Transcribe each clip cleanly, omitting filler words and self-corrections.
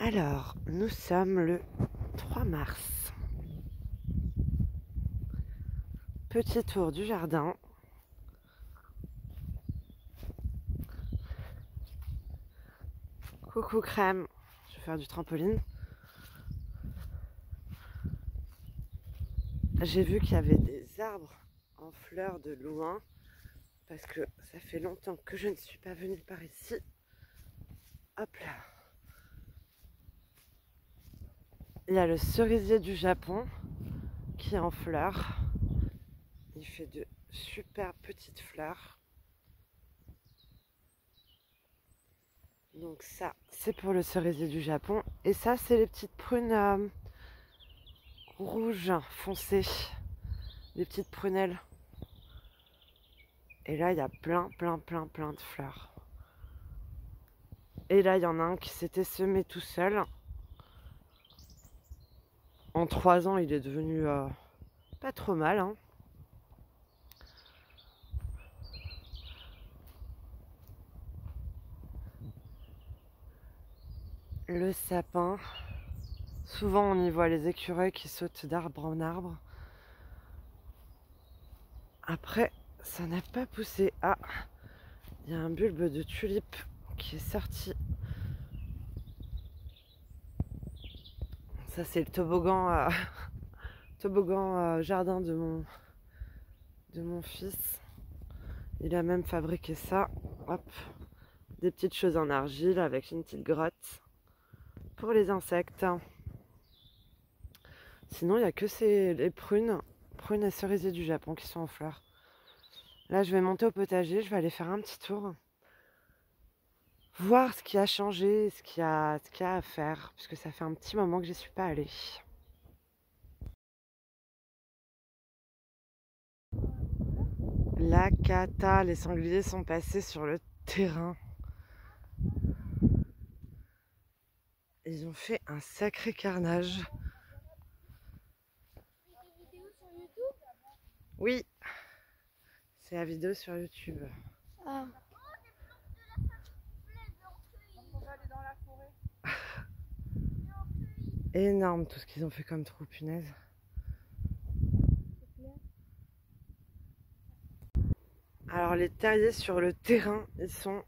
Alors, nous sommes le 3 mars. Petit tour du jardin. Coucou crème, je vais faire du trampoline. J'ai vu qu'il y avait des arbres en fleurs de loin parce que ça fait longtemps que je ne suis pas venue par ici. Hop là. Il y a le cerisier du Japon qui est en fleurs. Il fait de super petites fleurs. Donc ça, c'est pour le cerisier du Japon. Et ça, c'est les petites prunes rouges foncées. Les petites prunelles. Et là, il y a plein de fleurs. Et là, il y en a un qui s'était semé tout seul. En 3 ans, il est devenu pas trop mal, hein. Le sapin. Souvent, on y voit les écureuils qui sautent d'arbre en arbre. Après, ça n'a pas poussé. Ah, il y a un bulbe de tulipe qui est sorti. Ça, c'est le toboggan, jardin de mon fils. Il a même fabriqué ça. Hop, des petites choses en argile avec une petite grotte pour les insectes. Sinon, il n'y a que les prunes et cerisiers du Japon qui sont en fleurs. Là, je vais monter au potager, je vais aller faire un petit tour. Voir ce qui a changé, ce qu'il y a à faire, puisque ça fait un petit moment que j'y suis pas allée. La cata, les sangliers sont passés sur le terrain. Ils ont fait un sacré carnage. Oui, c'est la vidéo sur YouTube. Ah. Énorme tout ce qu'ils ont fait comme trou, punaise. Alors les terriers sur le terrain, ils sont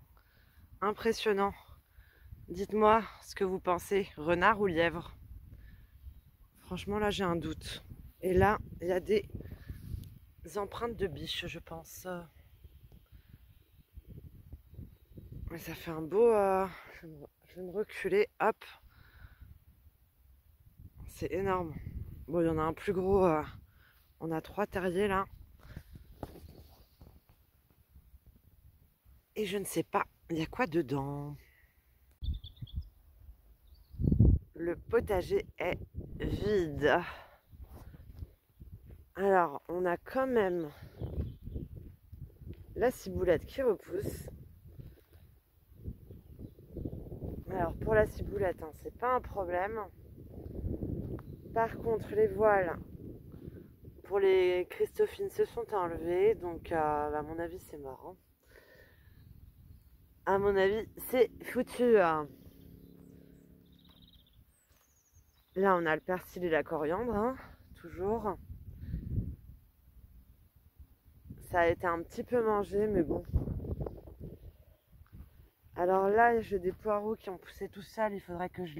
impressionnants. Dites-moi ce que vous pensez, renard ou lièvre? Franchement là j'ai un doute. Et là, il y a des empreintes de biches, je pense. Mais ça fait un beau... je vais me reculer, hop. C'est énorme. Bon, il y en a un plus gros. On a 3 terriers là. Et je ne sais pas, il y a quoi dedans? Le potager est vide. Alors, on a quand même la ciboulette qui repousse. Alors, pour la ciboulette, hein, c'est pas un problème. Par contre, les voiles pour les Christophines se sont enlevées. Donc, à mon avis, c'est mort. Hein. À mon avis, c'est foutu. Là, on a le persil et la coriandre, hein, toujours. Ça a été un petit peu mangé, mais bon. Alors là, j'ai des poireaux qui ont poussé tout seuls. Il faudrait que je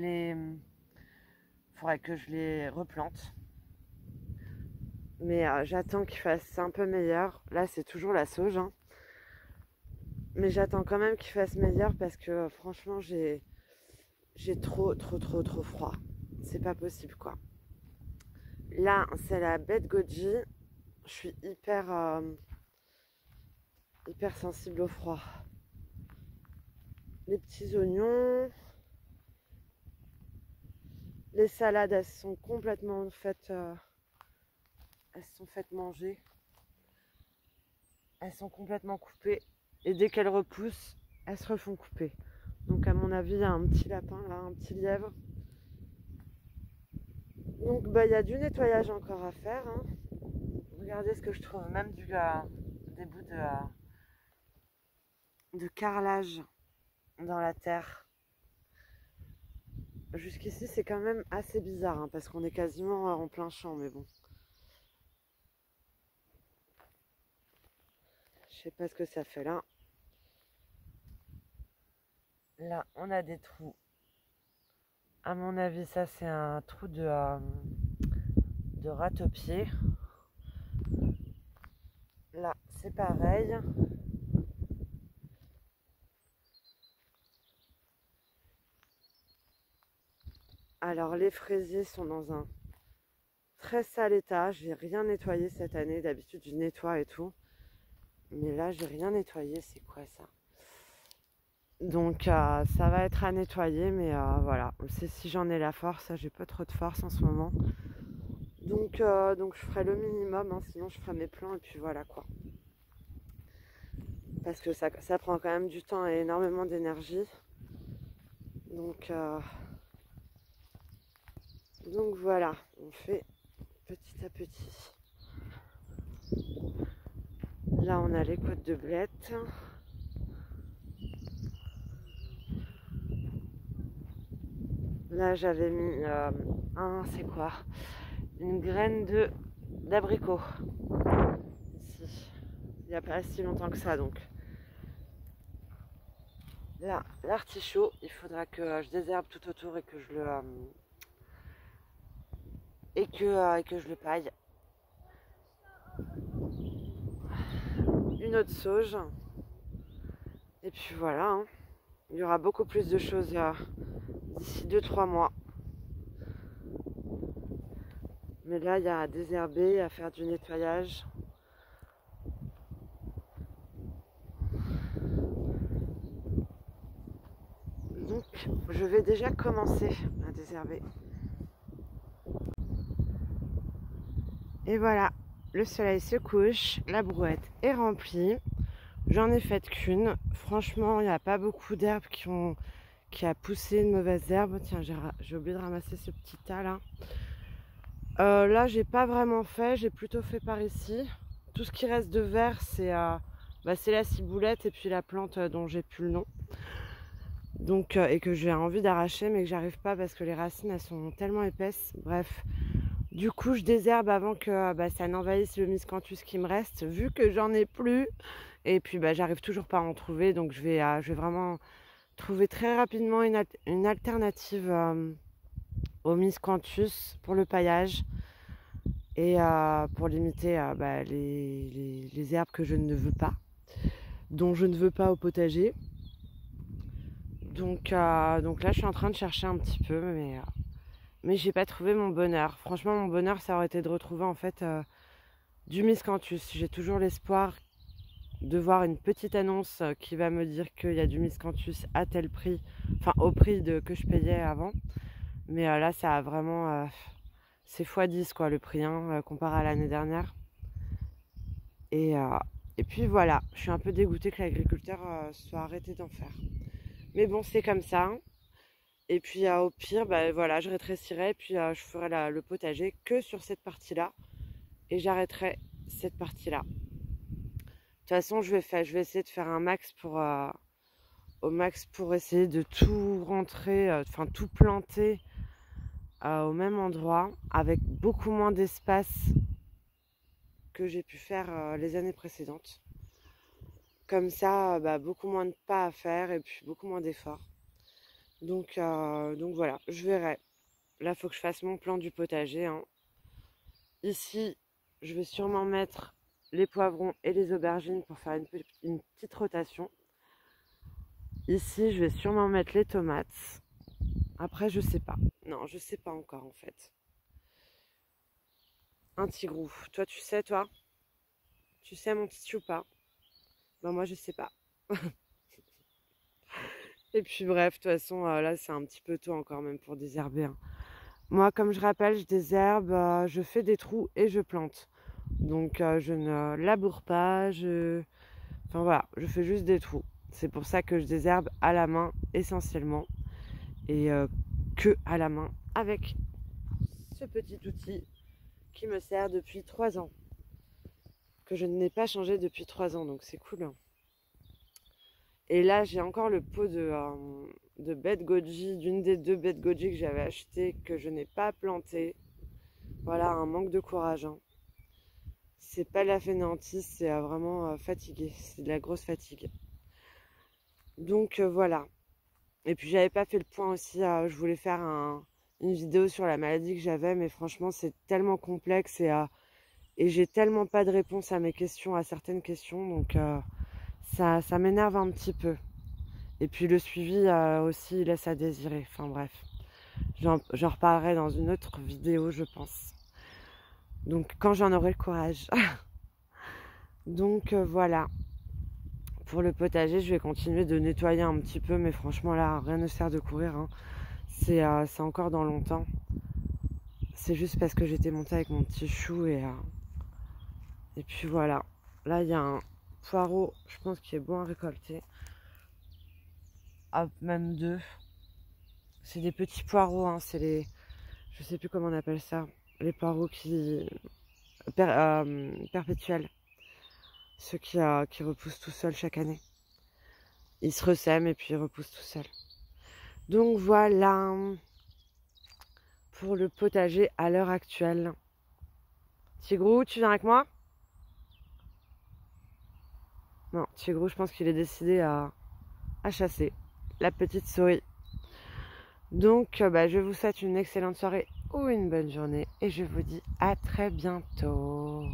les replante. Mais j'attends qu'il fasse un peu meilleur. Là, c'est toujours la sauge. Hein. Mais j'attends quand même qu'il fasse meilleur parce que franchement, j'ai trop froid. C'est pas possible, quoi. Là, c'est la bête goji. Je suis hyper sensible au froid. Les petits oignons. Les salades, elles sont complètement faites... elles sont faites manger. Elles sont complètement coupées. Et dès qu'elles repoussent, elles se refont couper. Donc à mon avis, il y a un petit lapin là, un petit lièvre. Donc bah, il y a du nettoyage encore à faire. Hein. Regardez ce que je trouve, même des bouts de carrelage dans la terre. Jusqu'ici, c'est quand même assez bizarre, hein, parce qu'on est quasiment en plein champ, mais bon. Je sais pas ce que ça fait là. Là, on a des trous. À mon avis, ça, c'est un trou de rate-au-pied. Là, c'est pareil. Alors, les fraisiers sont dans un très sale état. J'ai rien nettoyé cette année. D'habitude, je nettoie et tout. Mais là, j'ai rien nettoyé. C'est quoi ça? Donc, ça va être à nettoyer. Mais voilà. C'est si j'en ai la force. J'ai pas trop de force en ce moment. Donc je ferai le minimum. Hein, sinon, je ferai mes plans. Et puis voilà quoi. Parce que ça prend quand même du temps et énormément d'énergie. Donc, voilà. On fait petit à petit. Là, on a les côtes de blettes. Là, j'avais mis c'est quoi? Une graine d'abricot. Ici. Il n'y a pas si longtemps que ça, donc. Là, l'artichaut, il faudra que je désherbe tout autour et que je le et que je le paille. Une autre sauge. Et puis voilà. Hein. Il y aura beaucoup plus de choses d'ici 2-3 mois. Mais là, il y a à désherber, à faire du nettoyage. Donc, je vais déjà commencer à désherber. Et voilà, le soleil se couche, la brouette est remplie. J'en ai fait qu'une. Franchement, il n'y a pas beaucoup d'herbes qui a poussé une mauvaise herbe. Tiens, j'ai oublié de ramasser ce petit tas là. Là, j'ai pas vraiment fait. J'ai plutôt fait par ici. Tout ce qui reste de vert, c'est la ciboulette et puis la plante dont j'ai plus le nom. Donc, et que j'ai envie d'arracher, mais que j'arrive pas parce que les racines elles sont tellement épaisses. Bref. Du coup, je désherbe avant que ça n'envahisse le miscanthus qui me reste, vu que j'en ai plus. Et puis, j'arrive toujours pas à en trouver. Donc, je vais vraiment trouver très rapidement une alternative au miscanthus pour le paillage. Et pour limiter les herbes que je ne veux pas, dont je ne veux pas au potager. Donc là, je suis en train de chercher un petit peu, mais j'ai pas trouvé mon bonheur. Franchement, mon bonheur, ça aurait été de retrouver en fait du miscanthus. J'ai toujours l'espoir de voir une petite annonce qui va me dire qu'il y a du miscanthus à tel prix, enfin au prix que je payais avant. Mais là, ça a vraiment... c'est x10 quoi le prix, hein, comparé à l'année dernière. Et puis voilà, je suis un peu dégoûtée que l'agriculteur soit arrêté d'en faire. Mais bon, c'est comme ça. Hein. Et puis au pire, voilà, je rétrécirai et puis je ferai le potager que sur cette partie-là. Et j'arrêterai cette partie-là. De toute façon, je vais essayer de faire un max au max pour essayer de tout rentrer, enfin tout planter au même endroit, avec beaucoup moins d'espace que j'ai pu faire les années précédentes. Comme ça, beaucoup moins de pas à faire et puis beaucoup moins d'efforts. Donc voilà, je verrai. Là, il faut que je fasse mon plan du potager. Hein. Ici, je vais sûrement mettre les poivrons et les aubergines pour faire une petite rotation. Ici, je vais sûrement mettre les tomates. Après, je sais pas. Non, je sais pas encore en fait. Un tigrou. Toi, tu sais, toi? Tu sais, mon petit ou pas? Moi, je sais pas. Et puis, bref, de toute façon, là, c'est un petit peu tôt encore même pour désherber. Hein. Moi, comme je rappelle, je désherbe, je fais des trous et je plante. Donc, je ne laboure pas, enfin voilà, je fais juste des trous. C'est pour ça que je désherbe à la main essentiellement. Et que à la main avec ce petit outil qui me sert depuis 3 ans. Que je n'ai pas changé depuis 3 ans, donc c'est cool. Et là, j'ai encore le pot de bête goji, d'une des 2 bêtes goji que j'avais acheté, que je n'ai pas planté. Voilà, un manque de courage, hein. C'est pas la fainéantise, c'est vraiment fatigué. C'est de la grosse fatigue. Donc voilà. Et puis j'avais pas fait le point aussi. Je voulais faire une vidéo sur la maladie que j'avais, mais franchement c'est tellement complexe et j'ai tellement pas de réponse à mes questions, à certaines questions. Donc ça m'énerve un petit peu. Et puis le suivi aussi laisse à désirer. Enfin bref, j'en reparlerai dans une autre vidéo, je pense. Donc quand j'en aurai le courage. Donc voilà. Pour le potager, je vais continuer de nettoyer un petit peu, mais franchement là, rien ne sert de courir, hein. C'est encore dans longtemps. C'est juste parce que j'étais montée avec mon petit chou et puis voilà. Là, il y a un poireau, je pense qu'il est bon à récolter. Ah, même 2. C'est des petits poireaux, hein, c'est les... Je sais plus comment on appelle ça. Les poireaux perpétuels. Ceux qui repoussent tout seuls chaque année. Ils se ressèment et puis ils repoussent tout seuls. Donc voilà pour le potager à l'heure actuelle. Tigrou, tu viens avec moi? Non, Tigrou, je pense qu'il est décidé à chasser la petite souris. Donc, je vous souhaite une excellente soirée ou une bonne journée et je vous dis à très bientôt.